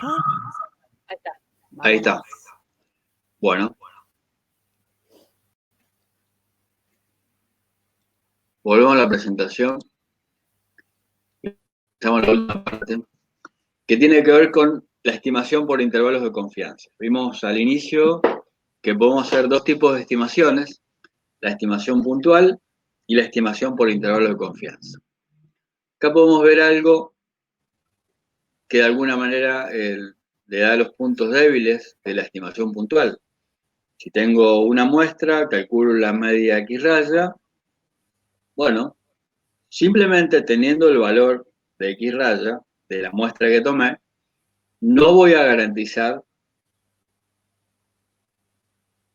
Ahí está. Ahí está. Bueno. Volvemos a la presentación. Estamos en la última parte, que tiene que ver con la estimación por intervalos de confianza. Vimos al inicio que podemos hacer dos tipos de estimaciones, la estimación puntual y la estimación por intervalos de confianza. Acá podemos ver algo que de alguna manera le da los puntos débiles de la estimación puntual. Si tengo una muestra, calculo la media X raya, bueno, simplemente teniendo el valor de X raya de la muestra que tomé, no voy a garantizar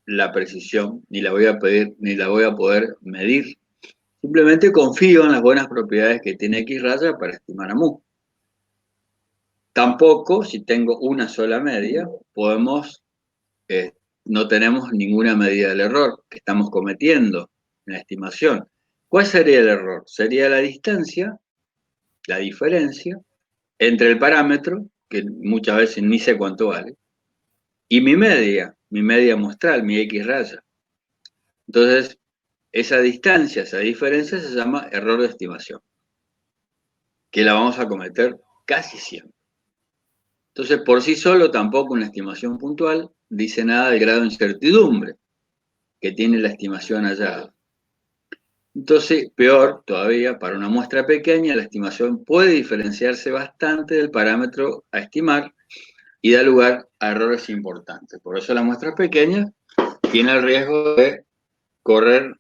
la precisión, ni la voy a pedir, ni la voy a poder medir. Simplemente confío en las buenas propiedades que tiene X raya para estimar a mu. Tampoco, si tengo una sola media, no tenemos ninguna medida del error que estamos cometiendo en la estimación. ¿Cuál sería el error? Sería la distancia, la diferencia, entre el parámetro, que muchas veces ni sé cuánto vale, y mi media muestral, mi X raya. Entonces, esa distancia, esa diferencia se llama error de estimación, que la vamos a cometer casi siempre. Entonces, por sí solo, tampoco una estimación puntual dice nada del grado de incertidumbre que tiene la estimación hallada. Entonces, peor todavía, para una muestra pequeña, la estimación puede diferenciarse bastante del parámetro a estimar y da lugar a errores importantes. Por eso la muestra pequeña tiene el riesgo de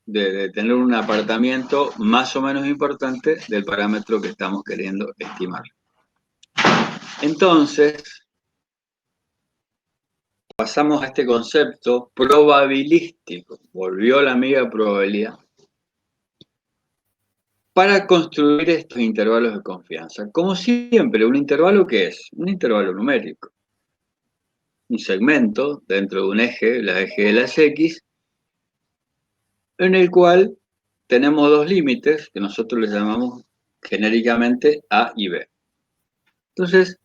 de tener un apartamiento más o menos importante del parámetro que estamos queriendo estimar. Entonces, pasamos a este concepto probabilístico. Volvió la amiga probabilidad. Para construir estos intervalos de confianza. Como siempre, ¿un intervalo qué es? Un intervalo numérico. Un segmento dentro de un eje, la eje de las X, en el cual tenemos dos límites que nosotros les llamamos genéricamente A y B. Entonces,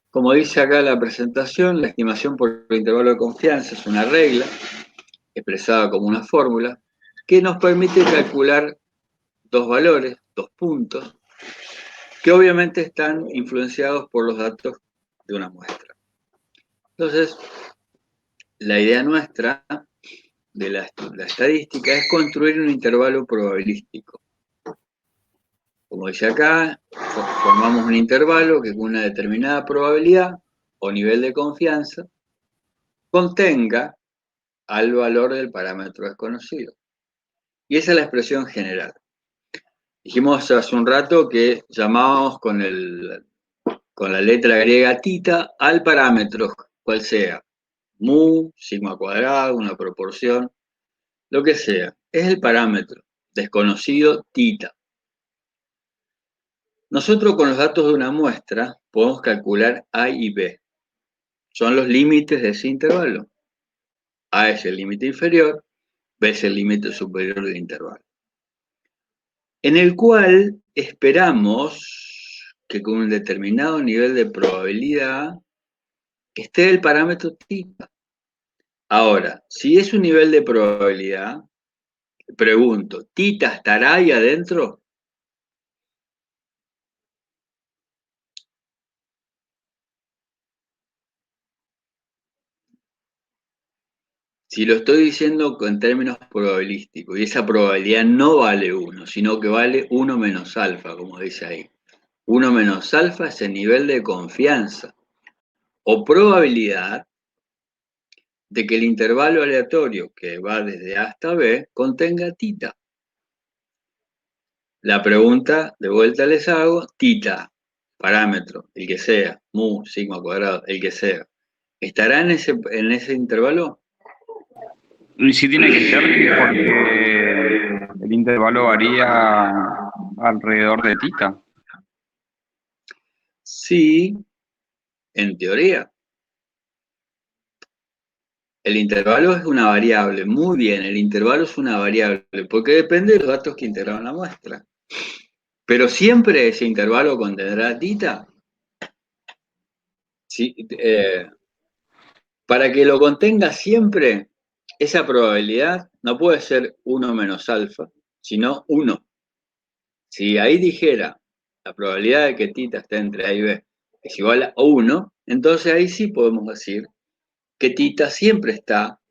como dice acá la presentación, la estimación por intervalo de confianza es una regla expresada como una fórmula que nos permite calcular dos valores, dos puntos, que obviamente están influenciados por los datos de una muestra. Entonces, la idea nuestra de la estadística es construir un intervalo probabilístico. Como dice acá, formamos un intervalo que con una determinada probabilidad o nivel de confianza contenga al valor del parámetro desconocido. Y esa es la expresión general. Dijimos hace un rato que llamábamos con la letra griega tita al parámetro, cual sea, mu, sigma cuadrado, una proporción, lo que sea. Es el parámetro desconocido tita. Nosotros con los datos de una muestra podemos calcular A y B. Son los límites de ese intervalo. A es el límite inferior, B es el límite superior del intervalo. En el cual esperamos que con un determinado nivel de probabilidad esté el parámetro tita. Ahora, si es un nivel de probabilidad, pregunto, ¿tita estará ahí adentro? Si lo estoy diciendo en términos probabilísticos, y esa probabilidad no vale 1, sino que vale 1 menos alfa, como dice ahí. 1 menos alfa es el nivel de confianza o probabilidad de que el intervalo aleatorio que va desde A hasta B contenga tita. La pregunta, de vuelta les hago, tita, parámetro, el que sea, mu, sigma cuadrado, el que sea, ¿estará en ese intervalo? Y sí tiene que ser porque el intervalo varía alrededor de tita. Sí, en teoría. El intervalo es una variable, muy bien, el intervalo es una variable, porque depende de los datos que integraron la muestra. Pero siempre ese intervalo contendrá tita. Sí, para que lo contenga siempre, esa probabilidad no puede ser 1 menos alfa, sino 1. Si ahí dijera la probabilidad de que tita esté entre A y B es igual a 1, entonces ahí sí podemos decir que tita siempre está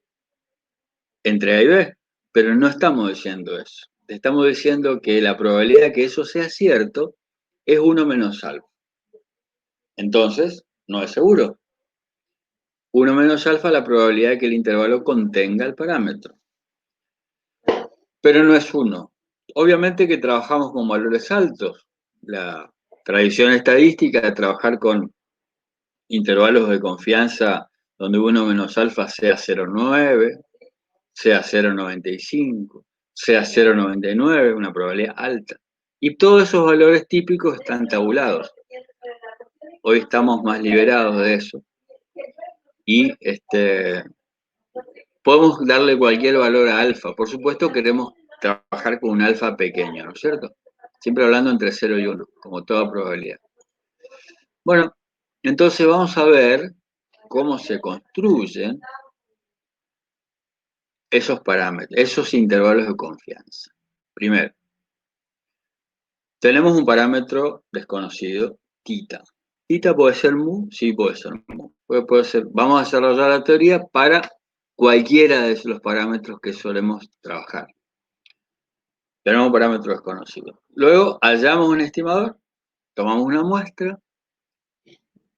entre A y B, pero no estamos diciendo eso. Estamos diciendo que la probabilidad de que eso sea cierto es 1 menos alfa. Entonces, no es seguro. 1 menos alfa la probabilidad de que el intervalo contenga el parámetro, pero no es 1. Obviamente que trabajamos con valores altos. La tradición estadística de trabajar con intervalos de confianza donde 1 menos alfa sea 0,9, sea 0,95, sea 0,99, una probabilidad alta. Y todos esos valores típicos están tabulados. Hoy estamos más liberados de eso. Y podemos darle cualquier valor a alfa. Por supuesto, queremos trabajar con un alfa pequeño, ¿no es cierto? Siempre hablando entre 0 y 1, como toda probabilidad. Bueno, entonces vamos a ver cómo se construyen esos parámetros, esos intervalos de confianza. Primero, tenemos un parámetro desconocido, tita. ¿Tita puede ser mu? Sí, puede ser mu. Puede ser. Vamos a desarrollar la teoría para cualquiera de los parámetros que solemos trabajar. Tenemos un parámetro desconocido. Luego hallamos un estimador, tomamos una muestra,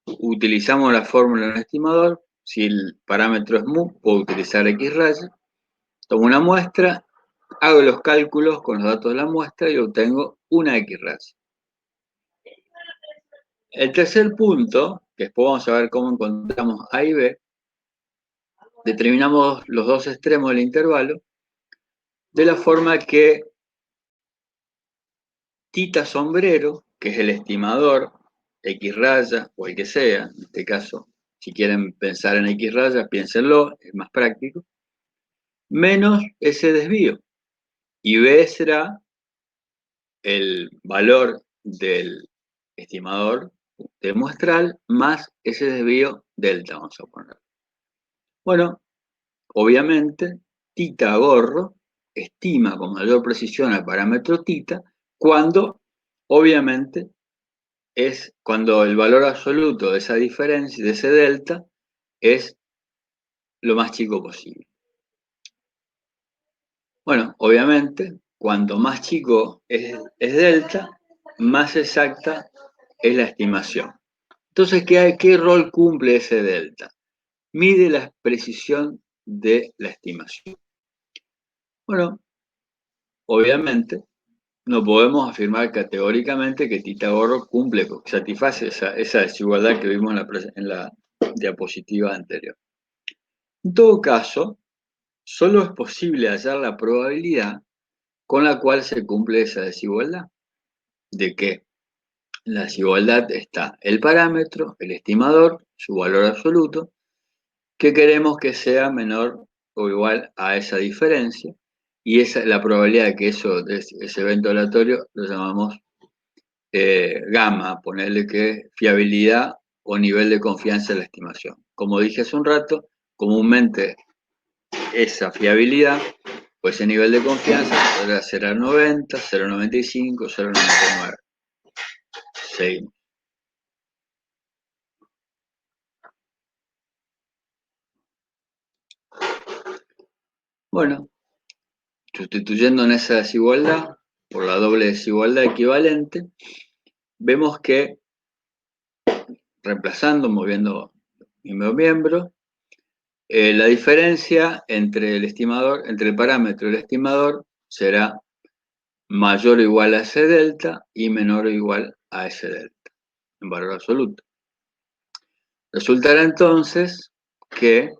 utilizamos la fórmula de un estimador. Si el parámetro es mu, puedo utilizar X raya. Tomo una muestra, hago los cálculos con los datos de la muestra y obtengo una X raya. El tercer punto, que después vamos a ver cómo encontramos A y B, determinamos los dos extremos del intervalo de la forma que tita sombrero, que es el estimador, X raya o el que sea, en este caso, si quieren pensar en X raya, piénsenlo, es más práctico, menos ese desvío. Y B será el valor del estimador de muestral más ese desvío delta, vamos a poner. Bueno, obviamente, tita gorro estima con mayor precisión al parámetro tita cuando, obviamente, es cuando el valor absoluto de esa diferencia, de ese delta, es lo más chico posible. Bueno, obviamente, cuanto más chico es delta, más exacta es la estimación. Entonces, ¿qué rol cumple ese delta? Mide la precisión de la estimación. Bueno, obviamente, no podemos afirmar categóricamente que tita gorro satisface esa desigualdad que vimos en la diapositiva anterior. En todo caso, solo es posible hallar la probabilidad con la cual se cumple esa desigualdad. ¿De qué? En la desigualdad está el parámetro, el estimador, su valor absoluto, que queremos que sea menor o igual a esa diferencia, y la probabilidad de que ese evento aleatorio lo llamamos gamma, ponerle que fiabilidad o nivel de confianza en la estimación. Como dije hace un rato, comúnmente esa fiabilidad o ese nivel de confianza podrá ser a 90, 0,95, 0,99. Seguimos. Bueno, sustituyendo en esa desigualdad por la doble desigualdad equivalente, vemos que reemplazando, moviendo miembro, la diferencia entre el parámetro y el estimador será mayor o igual a ese delta y menor o igual a ese delta, en valor absoluto. Resultará entonces que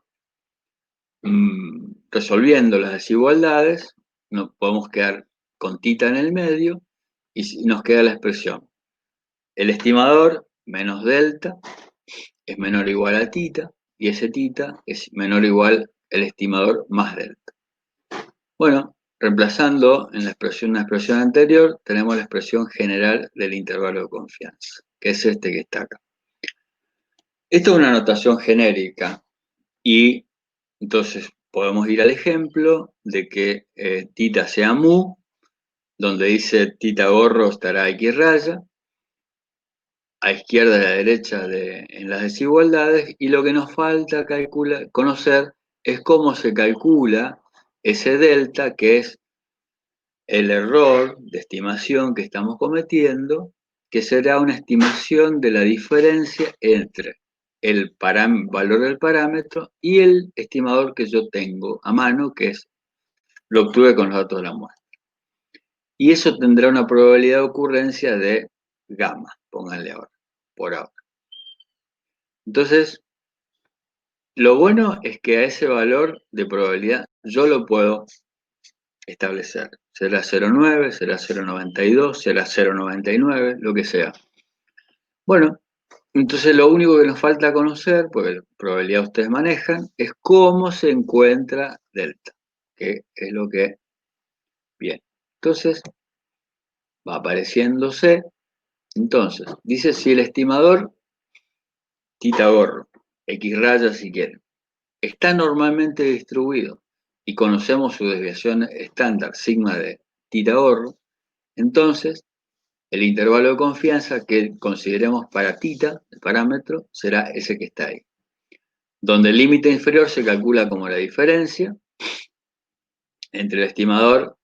resolviendo las desigualdades, nos podemos quedar con tita en el medio y nos queda la expresión. El estimador menos delta es menor o igual a tita y ese tita es menor o igual el estimador más delta. Bueno, reemplazando en una expresión anterior, tenemos la expresión general del intervalo de confianza, que es este que está acá. Esto es una notación genérica y entonces podemos ir al ejemplo de que tita sea mu, donde dice tita gorro estará X raya, a izquierda y a la derecha en las desigualdades, y lo que nos falta conocer es cómo se calcula ese delta, que es el error de estimación que estamos cometiendo, que será una estimación de la diferencia entre el valor del parámetro y el estimador que yo tengo a mano, que lo obtuve con los datos de la muestra. Y eso tendrá una probabilidad de ocurrencia de gamma, pónganle ahora, por ahora. Entonces, lo bueno es que a ese valor de probabilidad yo lo puedo establecer. Será 0,9, será 0,92, será 0,99, lo que sea. Bueno, entonces lo único que nos falta conocer, porque la probabilidad ustedes manejan, es cómo se encuentra delta, que es lo que viene. Entonces, va apareciéndose. Entonces, dice si el estimador, tita gorro, X raya si quieren, está normalmente distribuido y conocemos su desviación estándar, sigma de tita gorro, entonces el intervalo de confianza que consideremos para tita, el parámetro, será ese que está ahí. Donde el límite inferior se calcula como la diferencia entre el estimador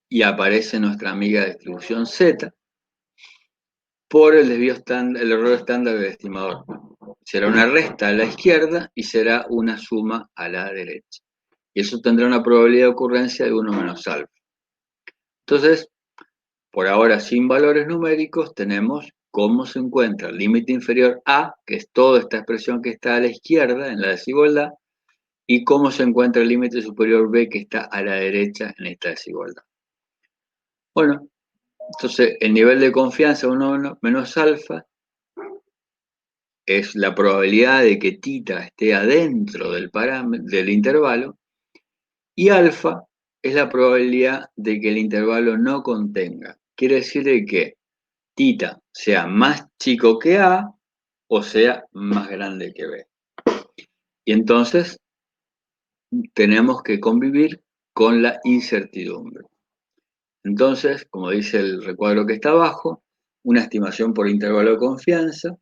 y aparece nuestra amiga distribución Z por el desvío estándar, el error estándar del estimador. Será una resta a la izquierda y será una suma a la derecha. Y eso tendrá una probabilidad de ocurrencia de 1 menos alfa. Entonces, por ahora sin valores numéricos, tenemos cómo se encuentra el límite inferior A, que es toda esta expresión que está a la izquierda en la desigualdad, y cómo se encuentra el límite superior B, que está a la derecha en esta desigualdad. Bueno, entonces el nivel de confianza 1 menos alfa es la probabilidad de que tita esté adentro del intervalo, y alfa es la probabilidad de que el intervalo no contenga. Quiere decir que tita sea más chico que A o sea más grande que B. Y entonces tenemos que convivir con la incertidumbre. Entonces, como dice el recuadro que está abajo, una estimación por intervalo de confianza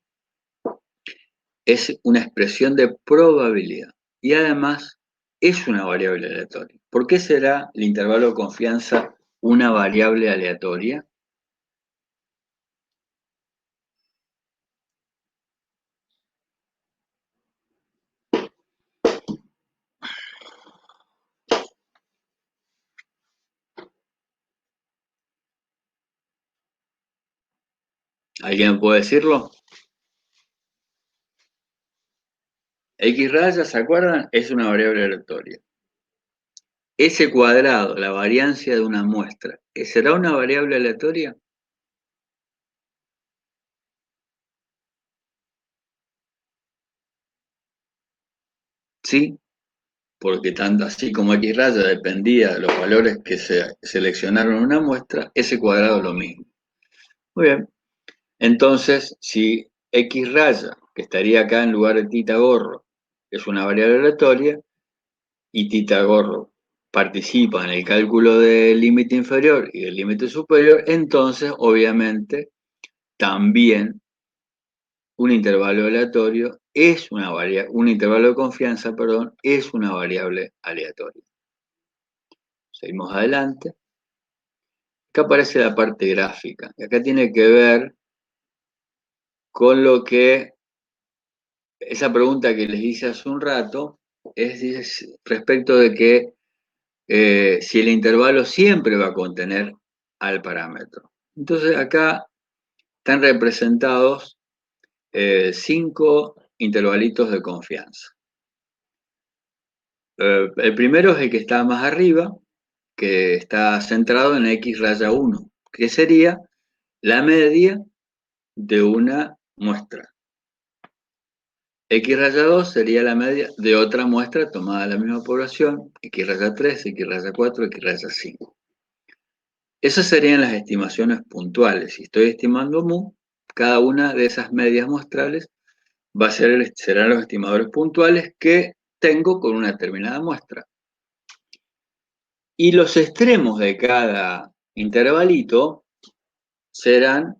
es una expresión de probabilidad y además es una variable aleatoria. ¿Por qué será el intervalo de confianza una variable aleatoria? ¿Alguien puede decirlo? X raya, ¿se acuerdan? Es una variable aleatoria. S cuadrado, la variancia de una muestra, ¿será una variable aleatoria? Sí, porque tanto así como X raya dependía de los valores que se seleccionaron en una muestra, S cuadrado es lo mismo. Muy bien, entonces si X raya, que estaría acá en lugar de tita gorro, es una variable aleatoria, y tita gorro participa en el cálculo del límite inferior y del límite superior, entonces obviamente también un intervalo aleatorio es un intervalo de confianza, perdón, es una variable aleatoria. Seguimos adelante. Acá aparece la parte gráfica. Y acá tiene que ver con esa pregunta que les hice hace un rato, es respecto de que si el intervalo siempre va a contener al parámetro. Entonces acá están representados 5 intervalitos de confianza. El primero es el que está más arriba, que está centrado en X raya 1, que sería la media de una muestra. X raya 2 sería la media de otra muestra tomada de la misma población, X raya 3, X raya 4, X raya 5. Esas serían las estimaciones puntuales. Si estoy estimando mu, cada una de esas medias muestrales serán los estimadores puntuales que tengo con una determinada muestra. Y los extremos de cada intervalito serán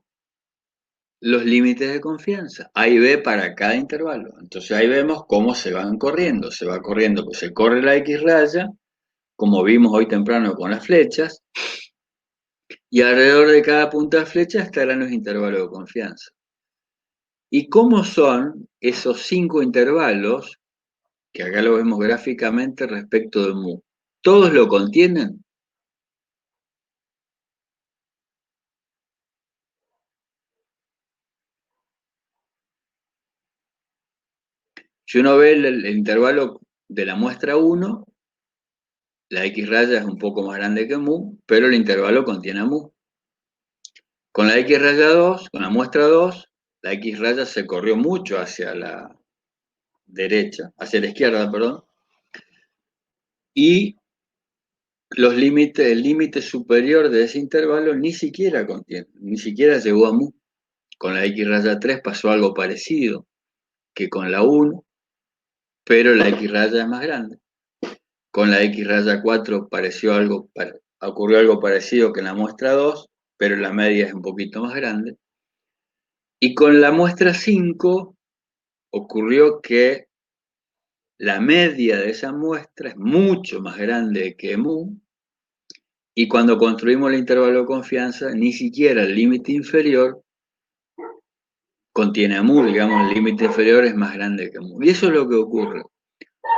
los límites de confianza, A y B para cada intervalo. Entonces ahí vemos cómo se van corriendo. Se va corriendo, pues se corre la X raya, como vimos hoy temprano con las flechas, y alrededor de cada punta de flecha estarán los intervalos de confianza. ¿Y cómo son esos 5 intervalos, que acá lo vemos gráficamente respecto de mu? ¿Todos lo contienen? Si uno ve el intervalo de la muestra 1, la X raya es un poco más grande que mu, pero el intervalo contiene a mu. Con la X raya 2, con la muestra 2, la X raya se corrió mucho hacia la derecha, hacia la izquierda, perdón, y los límites, el límite superior de ese intervalo ni siquiera contiene, ni siquiera llegó a mu. Con la X raya 3 pasó algo parecido que con la 1, pero la X raya es más grande. Con la X raya 4 ocurrió algo parecido que en la muestra 2, pero la media es un poquito más grande. Y con la muestra 5 ocurrió que la media de esa muestra es mucho más grande que mu, y cuando construimos el intervalo de confianza, ni siquiera el límite inferior contiene a mu, digamos, el límite inferior es más grande que mu. Y eso es lo que ocurre.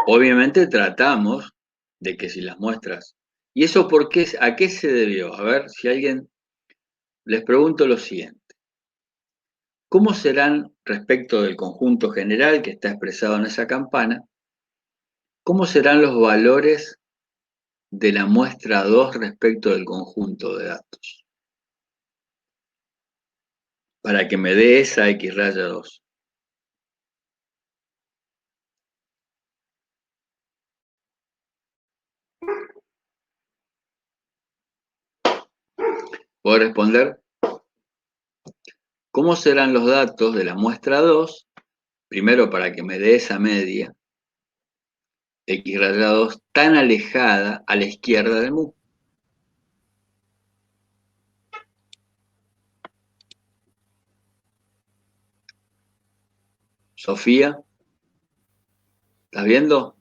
Obviamente tratamos de que si las muestras... ¿Y eso por qué, a qué se debió? A ver, si alguien... Les pregunto lo siguiente. ¿Cómo serán respecto del conjunto general que está expresado en esa campana? ¿Cómo serán los valores de la muestra 2 respecto del conjunto de datos? Para que me dé esa X raya 2. ¿Puedo responder? ¿Cómo serán los datos de la muestra 2? Primero, para que me dé esa media, X raya 2, tan alejada a la izquierda del mu. Sofía, ¿estás viendo?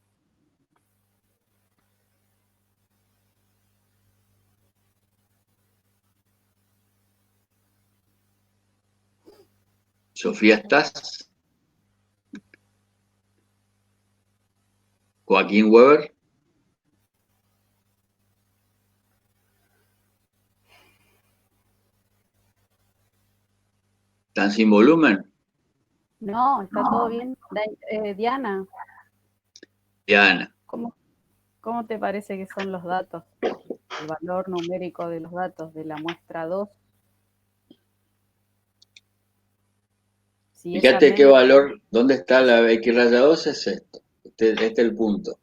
Sofía, ¿estás? Joaquín Weber, ¿están sin volumen? No, está todo bien. Diana, Diana. ¿cómo te parece que son los datos? El valor numérico de los datos de la muestra 2. Si Fíjate qué valor, ¿dónde está la X raya 2? Es esto. Este es el punto.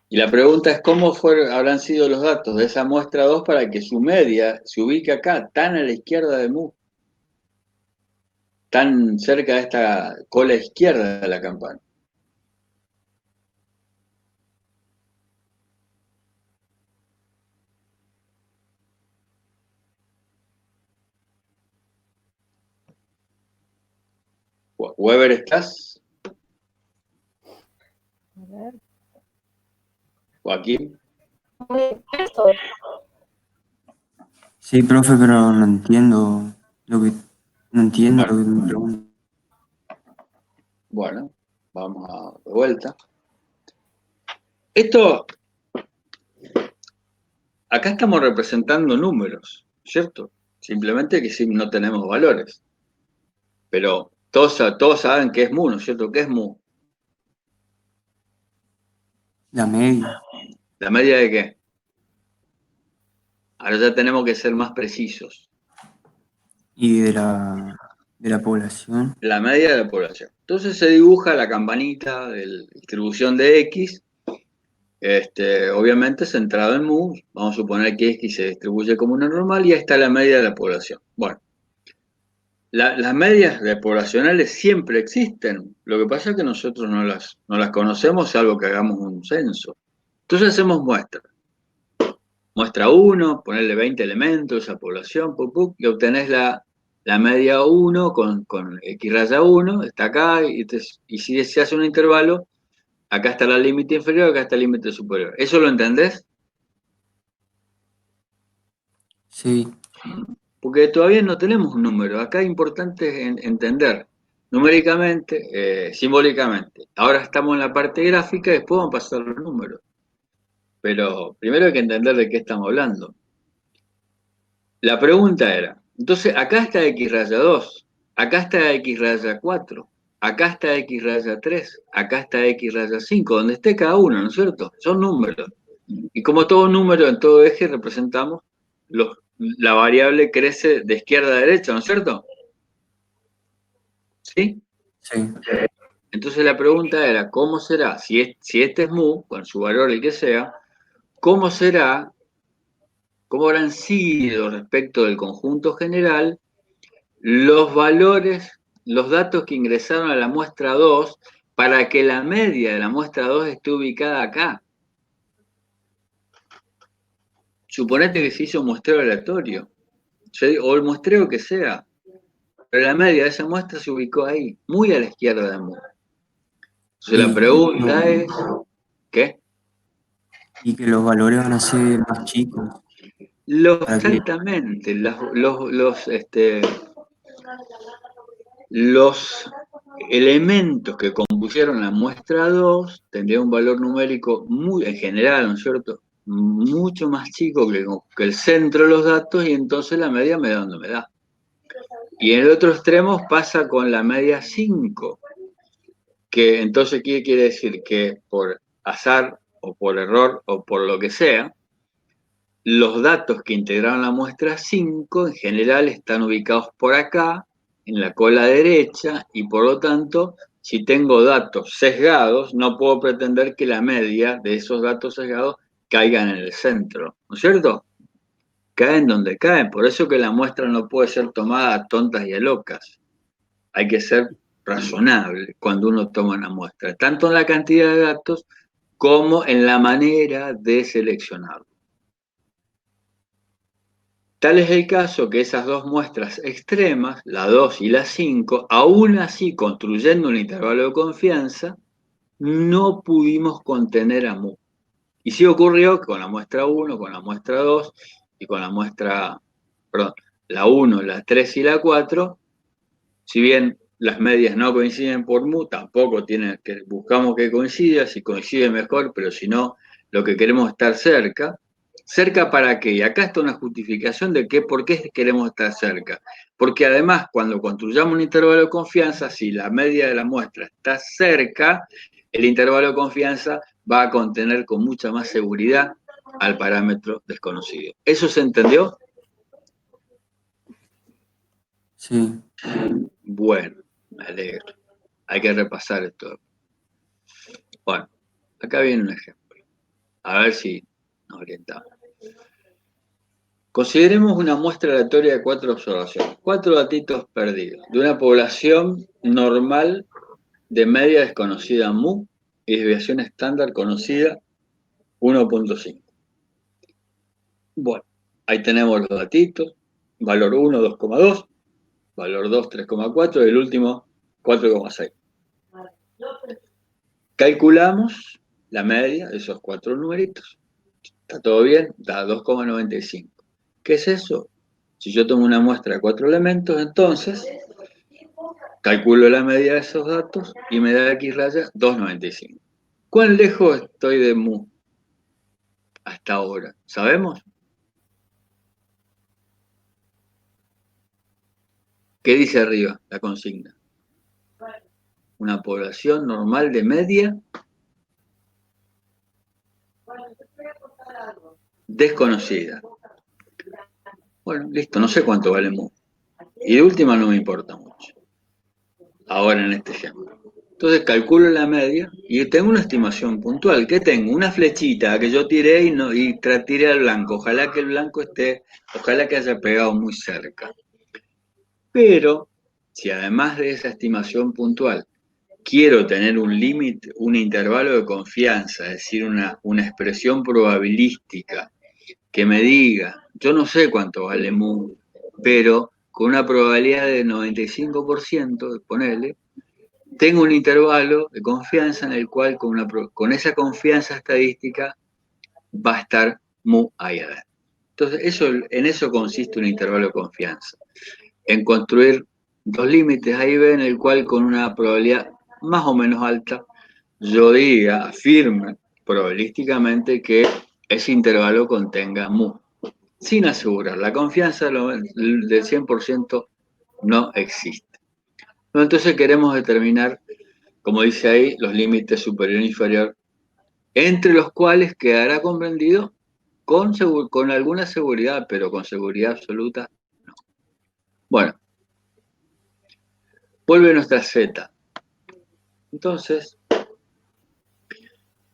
Y la pregunta es cómo habrán sido los datos de esa muestra 2 para que su media se ubique acá, tan a la izquierda de mu, tan cerca de esta cola izquierda de la campana. Weber, ¿estás? A ver. Joaquín. Sí, profe, pero no entiendo lo que me pregunta. Bueno, vamos de vuelta. Esto, acá estamos representando números, ¿cierto? Simplemente que sí, no tenemos valores. Pero todos saben que es mu, ¿no es cierto? ¿Qué es mu? La media. ¿La media de qué? Ahora ya tenemos que ser más precisos. Y de la población. La media de la población. Entonces se dibuja la campanita de la distribución de X, obviamente centrado en mu. Vamos a suponer que X se distribuye como una normal y ahí está la media de la población. Bueno, Las medias poblacionales siempre existen. Lo que pasa es que nosotros no las conocemos, salvo que hagamos un censo. Entonces hacemos muestras. Muestra 1, ponerle 20 elementos a esa población, y obtenés la media 1 con X raya 1, está acá, y si se hace un intervalo, acá está el límite inferior, acá está el límite superior. ¿Eso lo entendés? Sí, Porque todavía no tenemos un número. Acá es importante entender numéricamente, simbólicamente. Ahora estamos en la parte gráfica y después vamos a pasar los números. Pero primero hay que entender de qué estamos hablando. La pregunta era, entonces acá está X raya 2, acá está X raya 4, acá está X raya 3, acá está X raya 5, donde esté cada uno, ¿no es cierto? Son números. Y como todo número en todo eje representamos la variable crece de izquierda a derecha, ¿no es cierto? ¿Sí? sí. Entonces la pregunta era, ¿cómo será? Si este es mu, con su valor el que sea, ¿cómo será? ¿Cómo habrán sido respecto del conjunto general los valores, los datos que ingresaron a la muestra 2 para que la media de la muestra 2 esté ubicada acá? Suponete que se hizo un muestreo aleatorio, o el muestreo que sea, pero la media de esa muestra se ubicó ahí, muy a la izquierda de mu. Entonces la pregunta es, ¿qué? Y que los valores van a ser más chicos. Para que, Exactamente, los elementos que compusieron la muestra 2 tendrían un valor numérico muy, en general, ¿no es cierto? Mucho más chico que el centro de los datos, y entonces la media me da donde me da. Y en el otro extremo pasa con la media 5, que entonces, ¿qué quiere decir? Que por azar o por error o por lo que sea, los datos que integraron la muestra 5 en general están ubicados por acá, en la cola derecha, y por lo tanto, si tengo datos sesgados, no puedo pretender que la media de esos datos sesgados caigan en el centro, ¿no es cierto? Caen donde caen, por eso que la muestra no puede ser tomada a tontas y a locas. Hay que ser razonable cuando uno toma una muestra, tanto en la cantidad de datos como en la manera de seleccionarlos. Tal es el caso que esas dos muestras extremas, la 2 y la 5, aún así construyendo un intervalo de confianza, no pudimos contener a mu. Y sí ocurrió que con la muestra 1, con la muestra 2 y con la muestra, perdón, la 1, la 3 y la 4, si bien las medias no coinciden por mu, tampoco tienen que buscamos que coincida, si coincide mejor, pero si no, lo que queremos es estar cerca. ¿Cerca para qué? Y acá está una justificación de por qué queremos estar cerca. Porque además, cuando construyamos un intervalo de confianza, si la media de la muestra está cerca, el intervalo de confianza va a contener con mucha más seguridad al parámetro desconocido. ¿Eso se entendió? sí. Bueno, me alegro. Hay que repasar esto. Bueno, acá viene un ejemplo. A ver si nos orientamos. Consideremos una muestra aleatoria de 4 observaciones, 4 datitos perdidos, de una población normal de media desconocida mu y desviación estándar conocida 1.5. Bueno, ahí tenemos los datitos, valor 1, 2,2, valor 2, 3,4 y el último 4,6. Calculamos la media de esos 4 numeritos. ¿Está todo bien? Da 2,95. ¿Qué es eso? Si yo tomo una muestra de 4 elementos, entonces calculo la media de esos datos y me da X raya 2,95. ¿Cuán lejos estoy de mu hasta ahora? ¿Sabemos? ¿Qué dice arriba la consigna? Una población normal de media desconocida. Bueno, listo, no sé cuánto vale mu. Y de última no me importa mucho. Ahora en este ejemplo. Entonces calculo la media y tengo una estimación puntual. ¿Qué tengo? Una flechita que yo tiré y tiré al blanco. Ojalá que el blanco ojalá que haya pegado muy cerca. Pero si además de esa estimación puntual quiero tener un límite, un intervalo de confianza, es decir, una expresión probabilística que me diga, yo no sé cuánto vale mu, pero con una probabilidad de 95%, ponele, tengo un intervalo de confianza en el cual con esa confianza estadística va a estar mu ahí adentro. Entonces, en eso consiste un intervalo de confianza, en construir dos límites A y B en el cual con una probabilidad más o menos alta yo diga, afirme probabilísticamente que ese intervalo contenga mu, sin asegurar. La confianza del 100% no existe. Entonces queremos determinar, como dice ahí, los límites superior e inferior, entre los cuales quedará comprendido con alguna seguridad, pero con seguridad absoluta no. Bueno, vuelve nuestra Z. Entonces,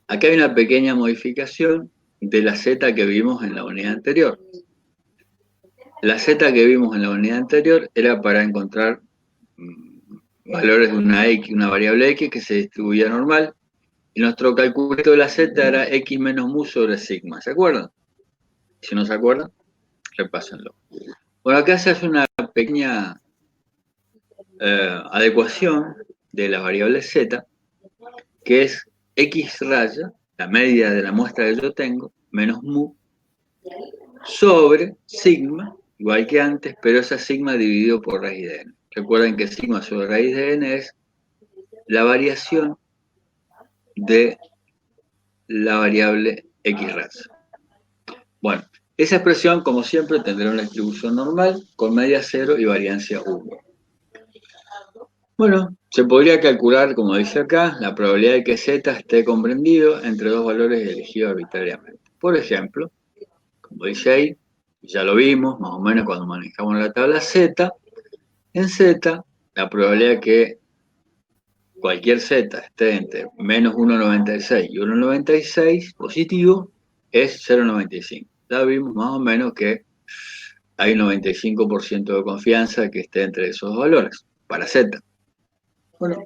aquí hay una pequeña modificación de la Z que vimos en la unidad anterior. La Z que vimos en la unidad anterior era para encontrar valores de una X, una variable X que se distribuía normal, y nuestro calculito de la Z era X menos mu sobre sigma. ¿Se acuerdan? Si no se acuerdan, repásenlo. Bueno, acá se hace una pequeña adecuación de la variable Z, que es X raya, la media de la muestra que yo tengo, menos mu, sobre sigma, igual que antes, pero esa sigma dividido por raíz de n. Recuerden que sigma sobre raíz de n es la variación de la variable X raya. Bueno, esa expresión, como siempre, tendrá una distribución normal con media 0 y variancia 1. Bueno, se podría calcular, como dice acá, la probabilidad de que Z esté comprendido entre dos valores elegidos arbitrariamente. Por ejemplo, como dice ahí, ya lo vimos más o menos cuando manejamos la tabla Z, en Z la probabilidad de que cualquier Z esté entre menos 1,96 y 1,96 positivo es 0,95. Ya vimos más o menos que hay un 95% de confianza que esté entre esos valores para Z. Bueno,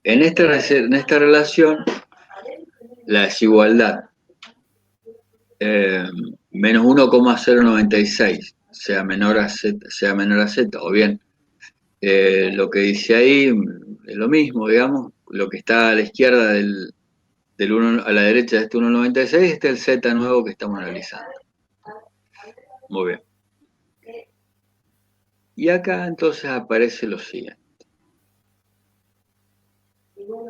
en esta relación, la desigualdad menos 1,096 sea menor a Z, o bien lo que dice ahí es lo mismo, digamos, lo que está a la izquierda del 1, a la derecha de este 1,96, este es el Z nuevo que estamos analizando. Muy bien. Y acá entonces aparece lo siguiente.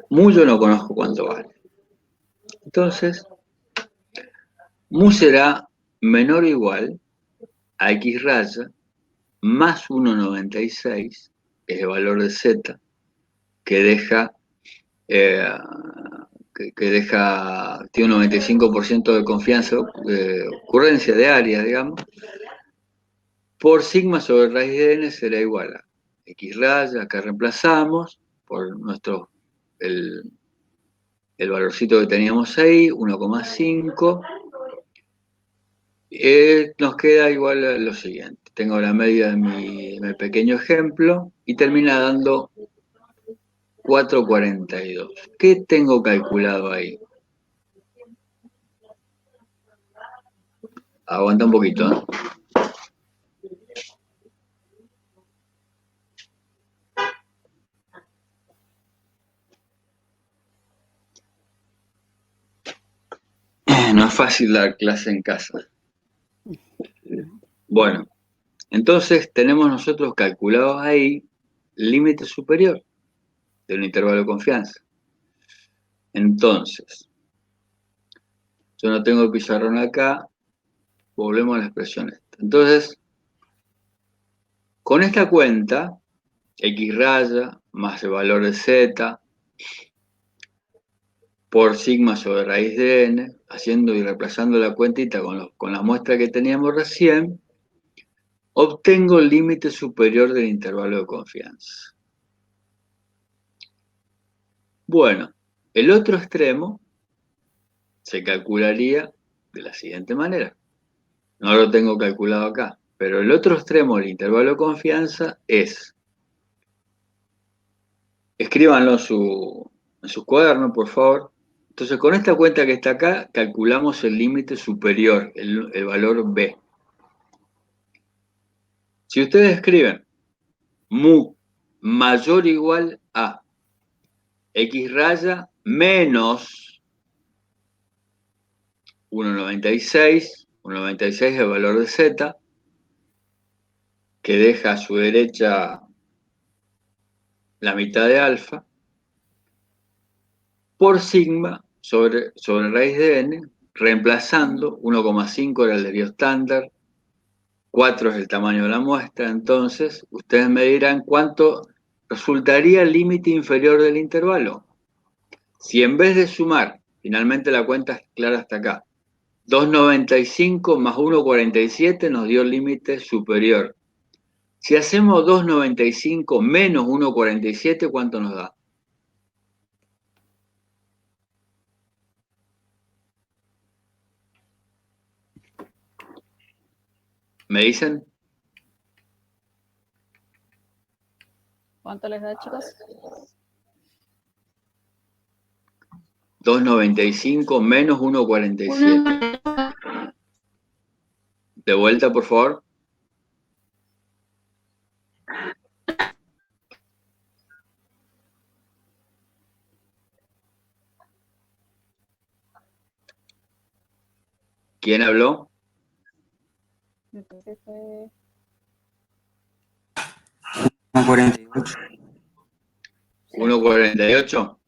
Mu yo no conozco cuánto vale. Entonces, mu será menor o igual a X raya más 1,96, que es el valor de Z, que deja, tiene un 95% de confianza, ocurrencia de área, digamos, por sigma sobre raíz de n será igual a X raya, acá reemplazamos por el valorcito que teníamos ahí, 1,5. Nos queda igual a lo siguiente. Tengo la media de mi pequeño ejemplo y termina dando 4,42. ¿Qué tengo calculado ahí? Aguanta un poquito, ¿eh? No es fácil dar clase en casa. Bueno, entonces tenemos nosotros calculados ahí el límite superior de un intervalo de confianza. Entonces, yo no tengo el pizarrón acá, volvemos a la expresión esta. Entonces, con esta cuenta, X raya más el valor de Z por sigma sobre raíz de n, haciendo y reemplazando la cuentita con la muestra que teníamos recién, obtengo el límite superior del intervalo de confianza. Bueno, el otro extremo se calcularía de la siguiente manera. No lo tengo calculado acá, pero el otro extremo del intervalo de confianza es escríbanlo en sus cuadernos, por favor. Entonces, con esta cuenta que está acá, calculamos el límite superior, el valor B. Si ustedes escriben mu mayor o igual a x raya menos 1,96, 1,96 es el valor de z, que deja a su derecha la mitad de alfa, por sigma sobre raíz de n, reemplazando 1,5 era el desvío estándar, 4 es el tamaño de la muestra. Entonces ustedes me dirán cuánto resultaría el límite inferior del intervalo. Si en vez de sumar, finalmente la cuenta es clara hasta acá, 2,95 más 1,47 nos dio el límite superior. Si hacemos 2,95 menos 1,47, ¿cuánto nos da? ¿Me dicen? ¿Cuánto les da, chicos? 2,95 menos 1,47. De vuelta, por favor. ¿Quién habló? Entonces fue 1,48. 1,48.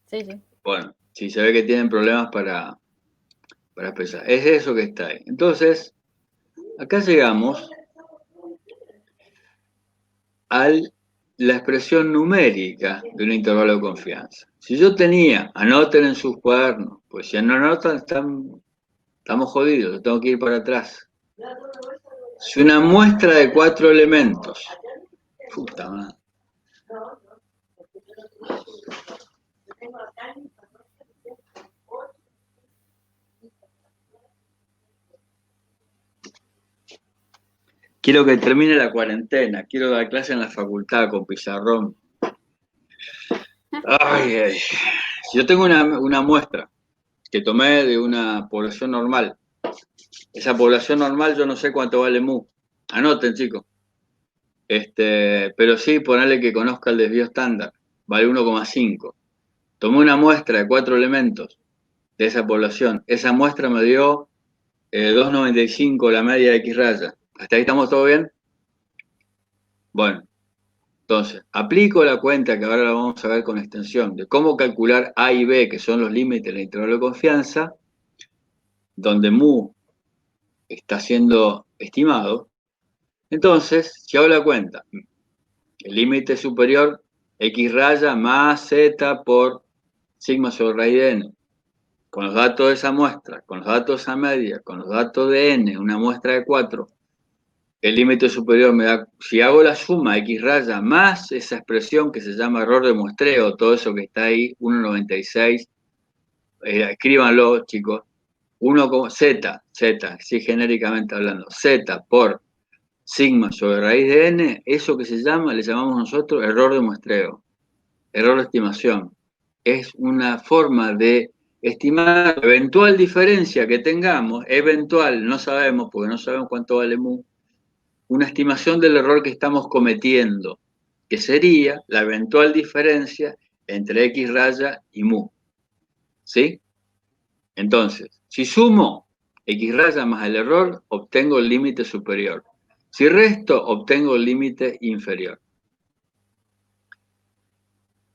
Sí, sí. Bueno, si se ve que tienen problemas para expresar. Es eso que está ahí. Entonces, acá llegamos a la expresión numérica de un intervalo de confianza. Si yo tenía, anoten en sus cuadernos, pues si no anotan, estamos jodidos, tengo que ir para atrás. Si una muestra de 4 elementos, puta madre. Quiero que termine la cuarentena, quiero dar clase en la facultad con pizarrón. Ay. Si yo tengo una muestra que tomé de una población normal, esa población normal yo no sé cuánto vale mu. Anoten, chicos. Pero sí, ponerle que conozca el desvío estándar, vale 1,5. Tomé una muestra de 4 elementos de esa población. Esa muestra me dio 2,95 la media de X raya. ¿Hasta ahí estamos todo bien? Bueno, entonces, aplico la cuenta que ahora la vamos a ver con extensión, de cómo calcular A y B, que son los límites del intervalo de confianza, donde mu está siendo estimado. Entonces, si hago la cuenta, el límite superior, X raya más Z por sigma sobre raíz de n, con los datos de esa muestra, con los datos de esa media, con los datos de n, una muestra de 4, el límite superior me da, si hago la suma X raya más esa expresión que se llama error de muestreo, todo eso que está ahí, 1,96, escríbanlo, chicos, 1, Z, sí, genéricamente hablando, Z por sigma sobre raíz de n, eso que se llama, le llamamos nosotros error de muestreo, error de estimación. Es una forma de estimar la eventual diferencia que tengamos, eventual, no sabemos, porque no sabemos cuánto vale mu, una estimación del error que estamos cometiendo, que sería la eventual diferencia entre X raya y mu. ¿Sí? Entonces, si sumo X raya más el error, obtengo el límite superior. Si resto, obtengo el límite inferior.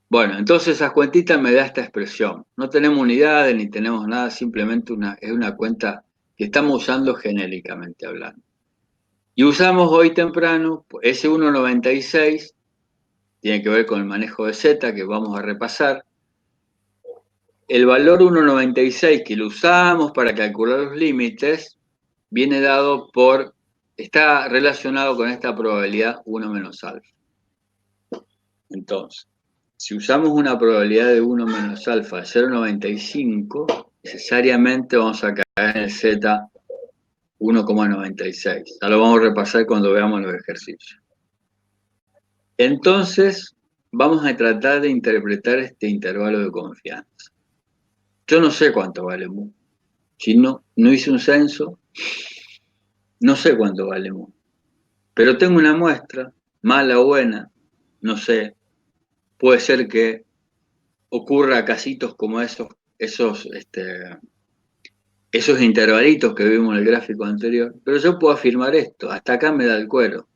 Bueno, entonces esa cuentita me da esta expresión. No tenemos unidades ni tenemos nada, simplemente es una cuenta que estamos usando genéricamente hablando. Y usamos hoy temprano ese 1,96, tiene que ver con el manejo de Z, que vamos a repasar. El valor 1,96 que lo usamos para calcular los límites viene dado está relacionado con esta probabilidad 1 menos alfa. Entonces, si usamos una probabilidad de 1 menos alfa de 0,95, necesariamente vamos a caer en el Z 1,96. Ya lo vamos a repasar cuando veamos los ejercicios. Entonces, vamos a tratar de interpretar este intervalo de confianza. Yo no sé cuánto vale mu. Si no hice un censo, no sé cuánto vale mu. Pero tengo una muestra, mala o buena, no sé. Puede ser que ocurra casitos como esos intervalitos que vimos en el gráfico anterior. Pero yo puedo afirmar esto, hasta acá me da el cuero,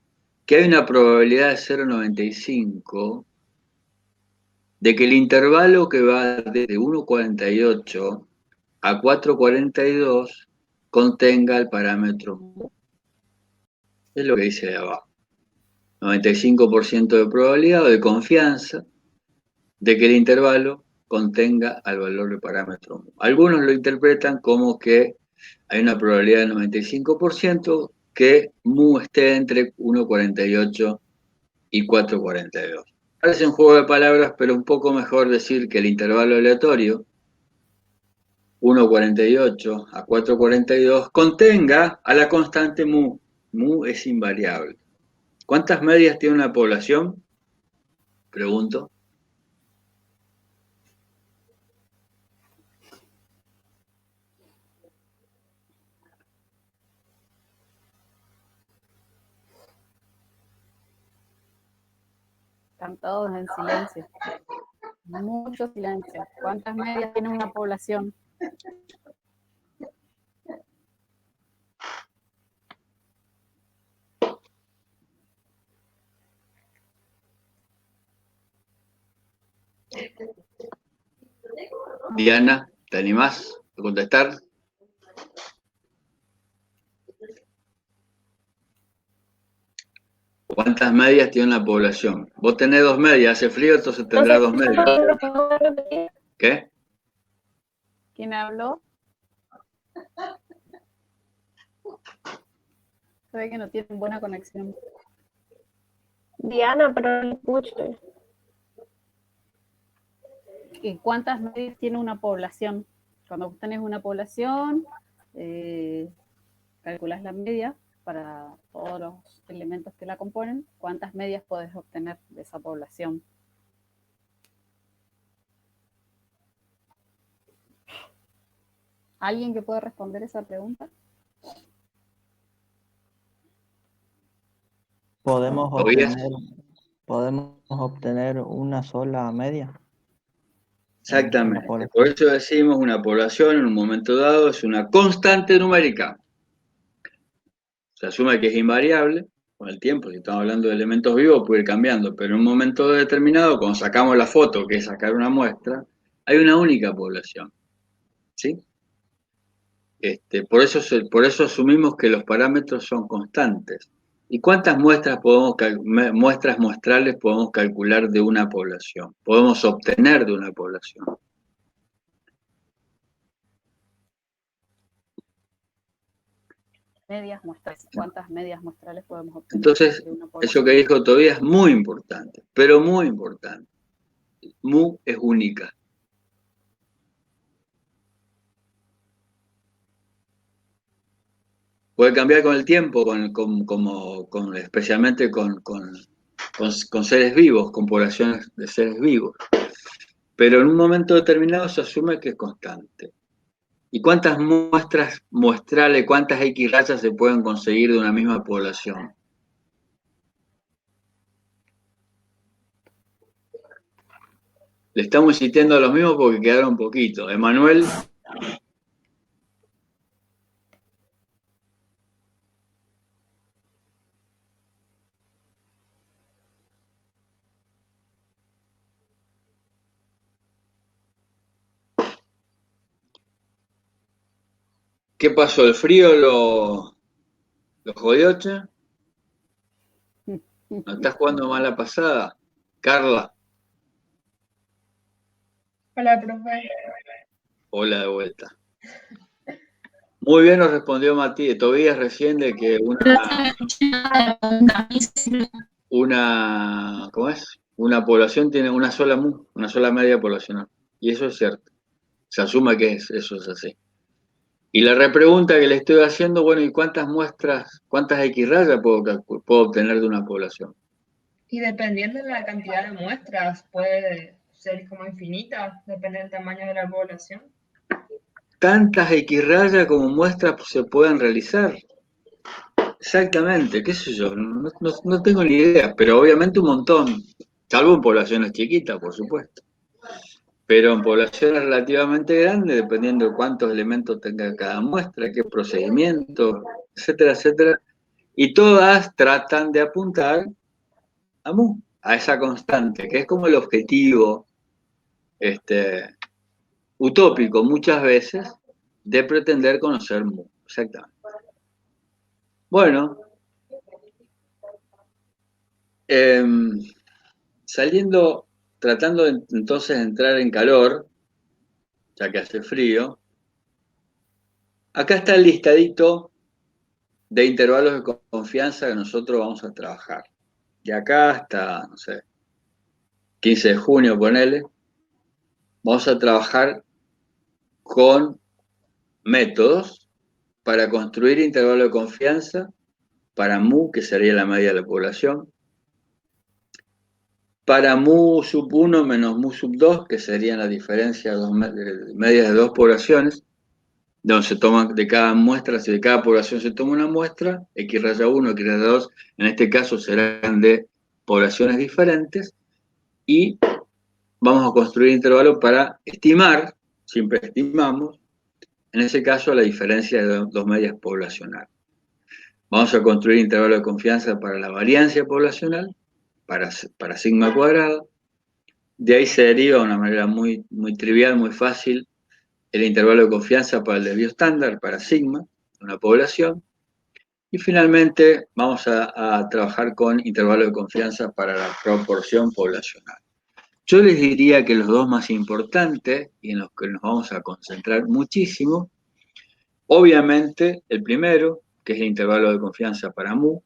que hay una probabilidad de 0,95 de que el intervalo que va desde 1,48 a 4,42 contenga el parámetro mu. Es lo que dice de abajo. 95% de probabilidad o de confianza de que el intervalo contenga al valor del parámetro mu. Algunos lo interpretan como que hay una probabilidad de 95% que mu esté entre 1,48 y 4,42. Parece un juego de palabras, pero un poco mejor decir que el intervalo aleatorio 1,48 a 4,42 contenga a la constante mu. Mu es invariable. ¿Cuántas medias tiene una población? Pregunto. Están todos en silencio. Mucho silencio. ¿Cuántas medias tiene una población? Diana, ¿te animás a contestar? ¿Cuántas medias tiene una población? Vos tenés 2 medias, hace frío, entonces tendrás 2 medias. ¿Qué? ¿Quién habló? Se ve que no tienen buena conexión. Diana, pero no escuché. ¿Y cuántas medias tiene una población? Cuando vos tenés una población, calculás la media para todos los elementos que la componen. ¿Cuántas medias podés obtener de esa población? ¿Alguien que pueda responder esa pregunta? Podemos ¿Todavía? obtener una sola media. Exactamente. población. Por eso decimos una población en un momento dado es una constante numérica. Se asume que es invariable con el tiempo. Si estamos hablando de elementos vivos puede ir cambiando, pero en un momento determinado, cuando sacamos la foto, que es sacar una muestra, hay una única población. ¿Sí? Por eso asumimos que los parámetros son constantes. ¿Y cuántas muestras muestrales podemos calcular de una población? Podemos obtener de una población. Medias muestrales. ¿Cuántas medias muestrales podemos obtener Entonces, de una eso población? que dijo todavía es muy importante, pero muy importante. Mu es única. Puede cambiar con el tiempo, especialmente con seres vivos, con poblaciones de seres vivos. Pero en un momento determinado se asume que es constante. ¿Y cuántas muestras muestrales, cuántas X rayas se pueden conseguir de una misma población? Le estamos insistiendo a los mismos porque quedaron un poquito. Emanuel. ¿Qué pasó? ¿El frío lo jodió, che? ¿No estás jugando mala pasada? Carla. Hola, profe. Hola de vuelta. Muy bien nos respondió Matías, Tobías recién de que ¿cómo es? Una población tiene una sola media poblacional. Y eso es cierto. Se asume que eso es así. Y la repregunta que le estoy haciendo, bueno, ¿y cuántas X rayas puedo obtener de una población? Y dependiendo de la cantidad de muestras, puede ser como infinita, depende del tamaño de la población. Tantas X rayas como muestras se pueden realizar. Exactamente, qué sé yo, no tengo ni idea, pero obviamente un montón, salvo en poblaciones chiquitas, por supuesto. Pero en poblaciones relativamente grandes, dependiendo de cuántos elementos tenga cada muestra, qué procedimiento, etcétera, etcétera, y todas tratan de apuntar a mu, a esa constante, que es como el objetivo utópico muchas veces de pretender conocer mu. Exactamente. Bueno, saliendo, tratando entonces de entrar en calor, ya que hace frío, acá está el listadito de intervalos de confianza que nosotros vamos a trabajar. De acá hasta, no sé, 15 de junio, ponele, vamos a trabajar con métodos para construir intervalos de confianza para mu, que sería la media de la población, para mu sub 1 menos mu sub 2, que serían la diferencia de medias de dos poblaciones, donde se toma de cada muestra, si de cada población se toma una muestra, X raya 1, X raya 2, en este caso serán de poblaciones diferentes, y vamos a construir intervalos para estimar, siempre estimamos, en ese caso la diferencia de dos medias poblacionales. Vamos a construir intervalos de confianza para la variancia poblacional, para sigma cuadrado. De ahí se deriva de una manera muy trivial, muy fácil, el intervalo de confianza para el desvío estándar, para sigma, una población. Y finalmente vamos a trabajar con intervalo de confianza para la proporción poblacional. Yo les diría que los dos más importantes, y en los que nos vamos a concentrar muchísimo, obviamente el primero, que es el intervalo de confianza para mu,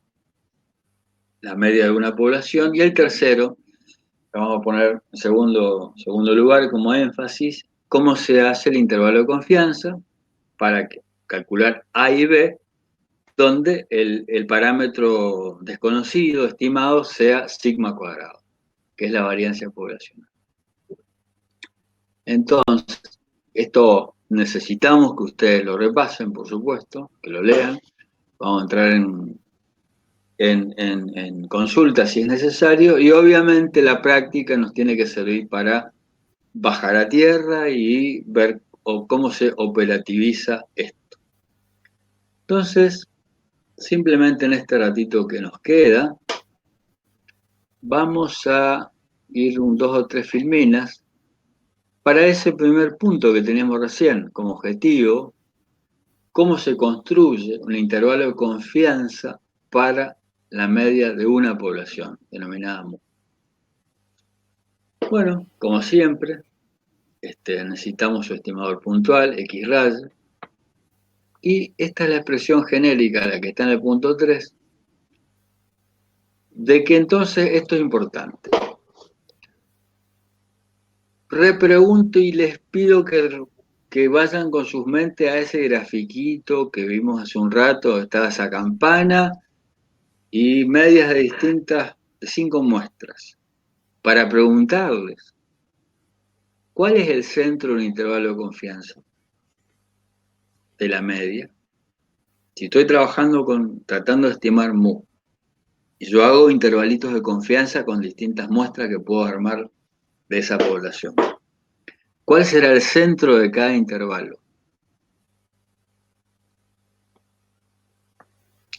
la media de una población, y el tercero, que vamos a poner en segundo lugar como énfasis, cómo se hace el intervalo de confianza para calcular A y B, donde el parámetro desconocido, estimado, sea sigma cuadrado, que es la variancia poblacional. Entonces, esto necesitamos que ustedes lo repasen, por supuesto, que lo lean. Vamos a entrar en consulta si es necesario, y obviamente la práctica nos tiene que servir para bajar a tierra y ver cómo se operativiza esto. Entonces, simplemente en este ratito que nos queda, vamos a ir dos o tres filminas para ese primer punto que teníamos recién como objetivo, cómo se construye un intervalo de confianza para la media de una población, denominada mu. Bueno, como siempre, necesitamos su estimador puntual, X raya, y esta es la expresión genérica, la que está en el punto 3, de que entonces esto es importante. Repregunto y les pido que vayan con sus mentes a ese grafiquito que vimos hace un rato, estaba esa campana y medias de 5 muestras, para preguntarles, ¿cuál es el centro del intervalo de confianza de la media? Si estoy tratando de estimar mu, y yo hago intervalitos de confianza con distintas muestras que puedo armar de esa población, ¿cuál será el centro de cada intervalo?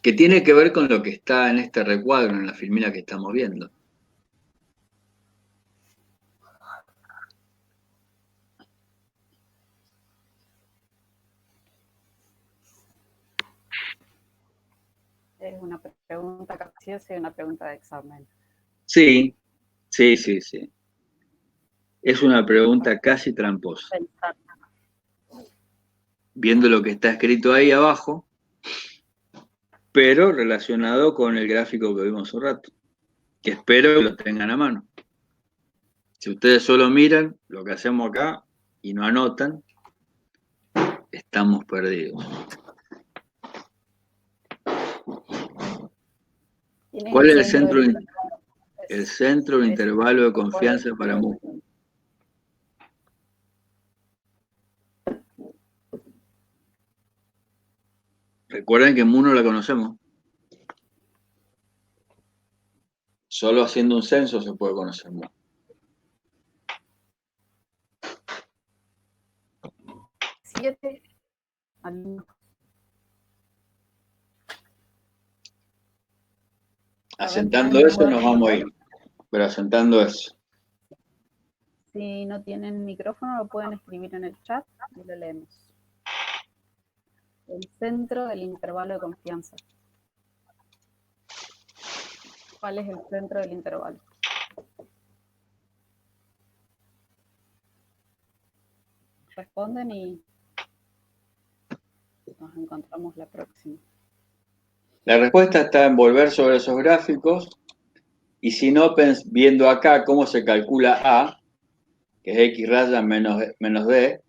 Que tiene que ver con lo que está en este recuadro, en la filmina que estamos viendo. Es una pregunta capciosa y una pregunta de examen. Sí. Es una pregunta casi tramposa. Viendo lo que está escrito ahí abajo, pero relacionado con el gráfico que vimos hace un rato, que espero que lo tengan a mano. Si ustedes solo miran lo que hacemos acá y no anotan, estamos perdidos. ¿Cuál es el centro? El centro del Es- intervalo de confianza para mu. Recuerden que mu no la conocemos. Solo haciendo un censo se puede conocer mu. Siete alumnos. A ver, Asentando ¿pueden eso nos vamos a responder? ir. Pero asentando eso. Si no tienen micrófono, lo pueden escribir en el chat y lo leemos. El centro del intervalo de confianza. ¿Cuál es el centro del intervalo? Responden y nos encontramos la próxima. La respuesta está en volver sobre esos gráficos y si no, viendo acá cómo se calcula A, que es X raya menos D,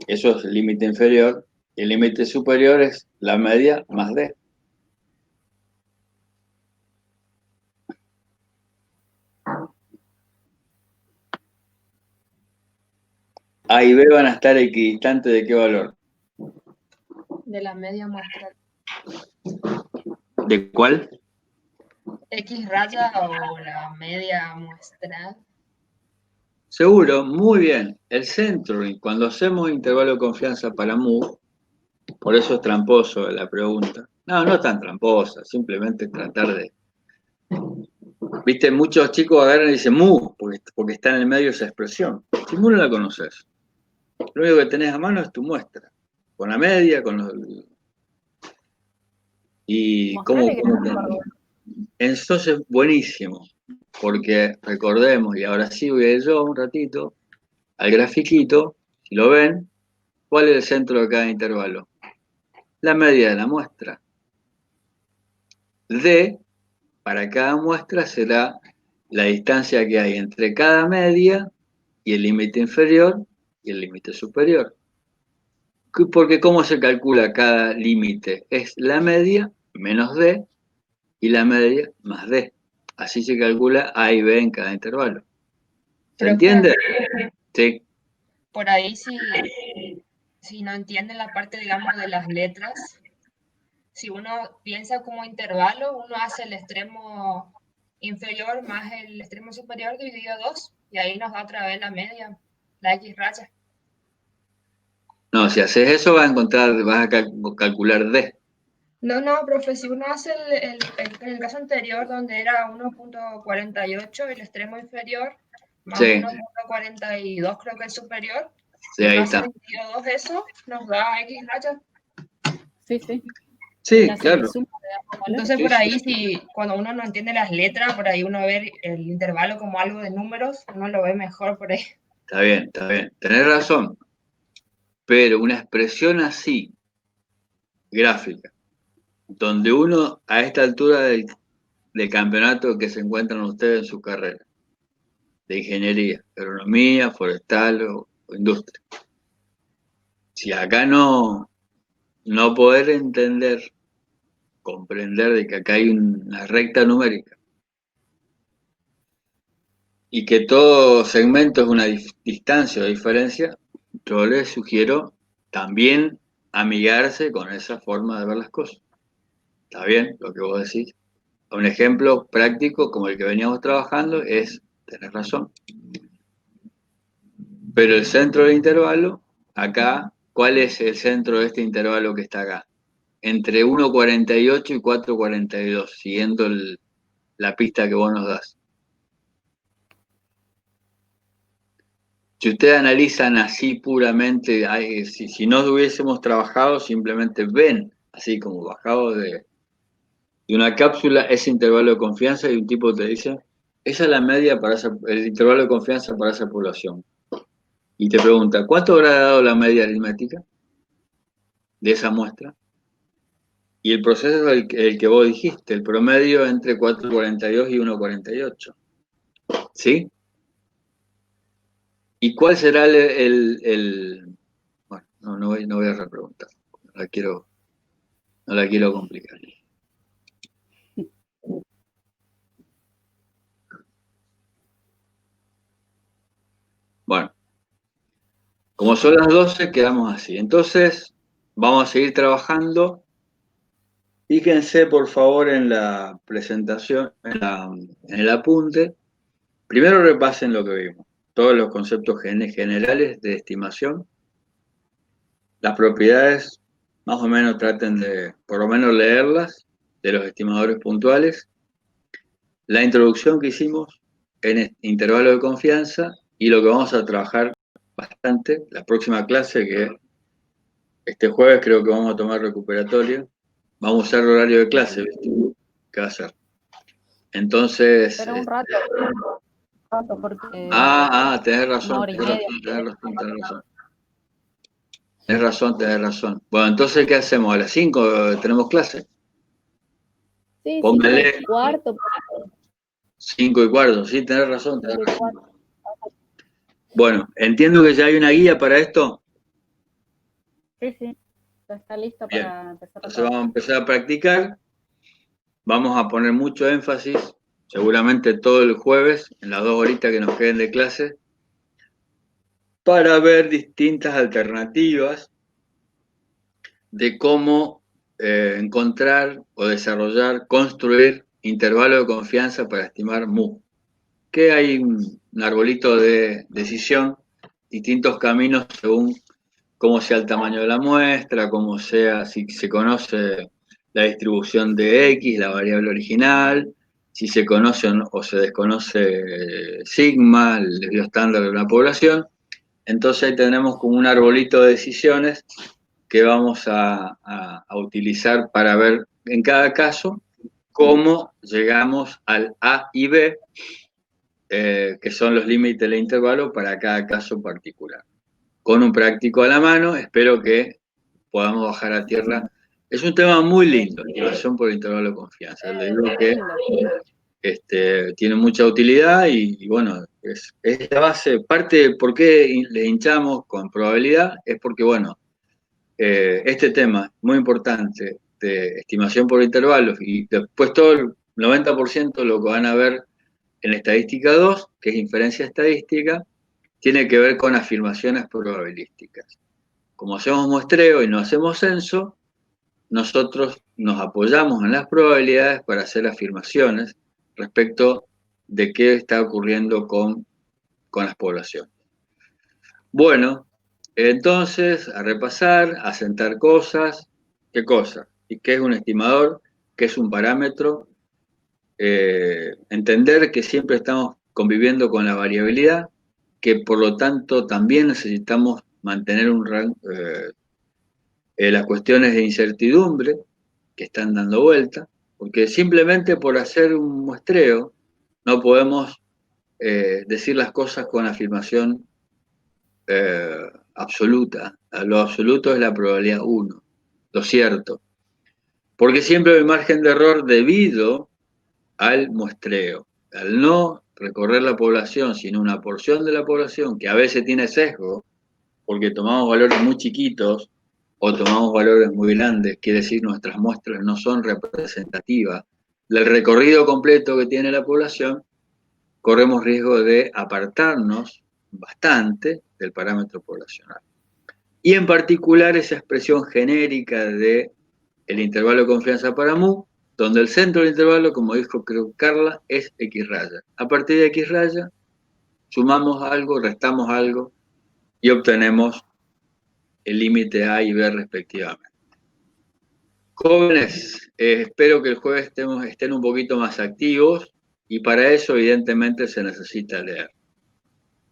eso es el límite inferior, y el límite superior es la media más D. A y B van a estar equidistantes ¿de qué valor? De la media muestral. ¿De cuál? X raya o la media muestral. Seguro, muy bien. El centroring, cuando hacemos intervalo de confianza para mu, por eso es tramposo la pregunta. No, no es tan tramposa, simplemente tratar de... Viste, muchos chicos agarran y dicen mu, porque está en el medio esa expresión. Si mu no la conoces, lo único que tenés a mano es tu muestra. Con la media, con los... Y Mostrale cómo gráfico. entonces, buenísimo, porque recordemos, y ahora sí voy a ir yo un ratito, al grafiquito, si lo ven, ¿cuál es el centro de cada intervalo? La media de la muestra. D, para cada muestra, será la distancia que hay entre cada media y el límite inferior y el límite superior. Porque ¿cómo se calcula cada límite? Es la media menos D y la media más D. Así se calcula A y B en cada intervalo. ¿Se Profe, entiende? Sí. por ahí si no entienden la parte, digamos, de las letras, si uno piensa como intervalo, uno hace el extremo inferior más el extremo superior dividido 2 y ahí nos da otra vez la media, la X raya. No, si haces eso vas a calcular D. No, profe, si uno hace en el caso anterior donde era 1.48 el extremo inferior, más Sí, 1.42 creo que el superior, sí, y uno ahí hace está. 22 de eso, nos da X raya. Sí, sí. Sí, La claro. semisuma de ambos valores. Entonces Sí, por sí. ahí, si cuando uno no entiende las letras, por ahí uno ve el intervalo como algo de números, uno lo ve mejor por ahí. Está bien, está bien. Tenés razón. Pero una expresión así, gráfica, donde uno a esta altura del campeonato que se encuentran ustedes en su carrera, de ingeniería, agronomía, forestal o industria. Si acá no poder entender, comprender de que acá hay una recta numérica y que todo segmento es una distancia o diferencia, yo les sugiero también amigarse con esa forma de ver las cosas. ¿Está bien lo que vos decís? Un ejemplo práctico como el que veníamos trabajando es, tenés razón. Pero el centro del intervalo, acá, ¿cuál es el centro de este intervalo que está acá? Entre 1,48 y 4,42, siguiendo la pista que vos nos das. Si ustedes analizan así puramente, si no hubiésemos trabajado, simplemente ven, así como bajado de una cápsula, ese intervalo de confianza y un tipo te dice, esa es la media para el intervalo de confianza para esa población. Y te pregunta, ¿cuánto habrá dado la media aritmética de esa muestra? Y el proceso es el que vos dijiste, el promedio entre 4,42 y 1,48. ¿Sí? ¿Y cuál será bueno, no voy a repreguntar. No la quiero complicar. Como son las 12, quedamos así. Entonces, vamos a seguir trabajando. Fíjense, por favor, en la presentación, en el apunte. Primero repasen lo que vimos. Todos los conceptos generales de estimación. Las propiedades, más o menos traten de, por lo menos, leerlas, de los estimadores puntuales. La introducción que hicimos en intervalo de confianza y lo que vamos a trabajar bastante, la próxima clase, que este jueves creo que vamos a tomar recuperatorio. Vamos a usar el horario de clase, ¿viste? ¿Qué va a ser? Entonces... Pero un rato porque tenés una razón, hora y media. Tenés razón. Bueno, entonces, ¿qué hacemos? ¿A las 5 tenemos clase? Sí, Póngale 5:15. 5:15, sí, tenés razón. 5:15. Bueno, entiendo que ya hay una guía para esto. Sí, ya está listo Bien. para empezar a Entonces trabajar. vamos a empezar a practicar. Vamos a poner mucho énfasis, seguramente todo el jueves, en las 2 horitas que nos queden de clase, para ver distintas alternativas de cómo encontrar o desarrollar, construir intervalo de confianza para estimar mu. Que hay un arbolito de decisión, distintos caminos según cómo sea el tamaño de la muestra, cómo sea, si se conoce la distribución de X, la variable original, si se conoce o se desconoce sigma, el desvío estándar de una población. Entonces ahí tenemos como un arbolito de decisiones que vamos a utilizar para ver en cada caso cómo llegamos al A y B, que son los límites del intervalo para cada caso particular. Con un práctico a la mano, espero que podamos bajar a tierra. Es un tema muy lindo, estimación por intervalo de confianza. Le digo que tiene mucha utilidad y bueno, es la base. Parte de por qué le hinchamos con probabilidad es porque, bueno, este tema muy importante de estimación por intervalos y después todo el 90% lo que van a ver en estadística 2, que es inferencia estadística, tiene que ver con afirmaciones probabilísticas. Como hacemos muestreo y no hacemos censo, nosotros nos apoyamos en las probabilidades para hacer afirmaciones respecto de qué está ocurriendo con las poblaciones. Bueno, entonces, a repasar, a sentar cosas. ¿Qué cosa? ¿Y qué es un estimador? ¿Qué es un parámetro? Entender que siempre estamos conviviendo con la variabilidad, que por lo tanto también necesitamos mantener un rango, las cuestiones de incertidumbre que están dando vuelta, porque simplemente por hacer un muestreo no podemos decir las cosas con afirmación absoluta. Lo absoluto es la probabilidad 1, lo cierto. Porque siempre hay margen de error debido al muestreo. Al no recorrer la población, sino una porción de la población que a veces tiene sesgo, porque tomamos valores muy chiquitos o tomamos valores muy grandes, quiere decir nuestras muestras no son representativas del recorrido completo que tiene la población, corremos riesgo de apartarnos bastante del parámetro poblacional. Y en particular esa expresión genérica de el intervalo de confianza para mu, donde el centro del intervalo, como dijo creo Carla, es X raya. A partir de X raya, sumamos algo, restamos algo y obtenemos el límite A y B respectivamente. Jóvenes, espero que el jueves estén un poquito más activos y para eso evidentemente se necesita leer.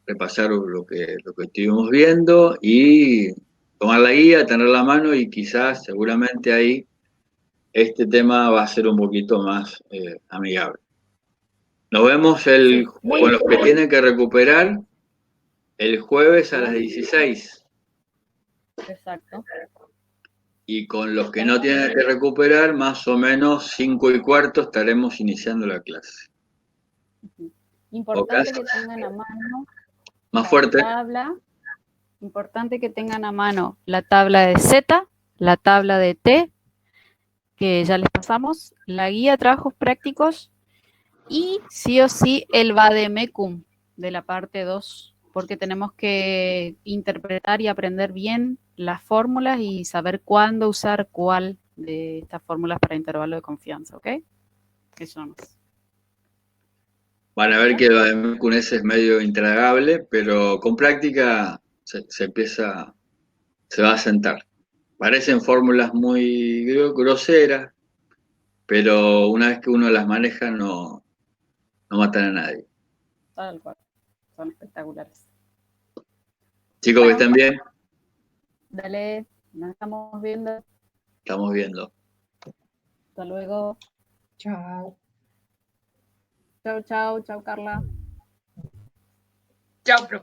Repasar lo que estuvimos viendo y tomar la guía, tener la mano y quizás, seguramente ahí, este tema va a ser un poquito más amigable. Nos vemos con los que tienen que recuperar el jueves a las 16. Exacto. Y con los que no tienen que recuperar, más o menos 5:15 estaremos iniciando la clase. Importante que tengan a mano más fuerte. Importante que tengan a mano la tabla de Z, la tabla de T, que ya les pasamos, la guía de trabajos prácticos y sí o sí el vademecum de la parte 2 porque tenemos que interpretar y aprender bien las fórmulas y saber cuándo usar cuál de estas fórmulas para intervalo de confianza, ¿ok? Eso nomás. Van a ver que lo de M con S es medio intragable, pero con práctica se empieza, se va a sentar. Parecen fórmulas muy groseras, pero una vez que uno las maneja no matan a nadie. Tal cual. Son espectaculares. Chicos, que Bueno. estén bien, Dale, nos estamos viendo. estamos viendo. Hasta luego. Chao. Chau, chau, chau, Carla. Chao, profe.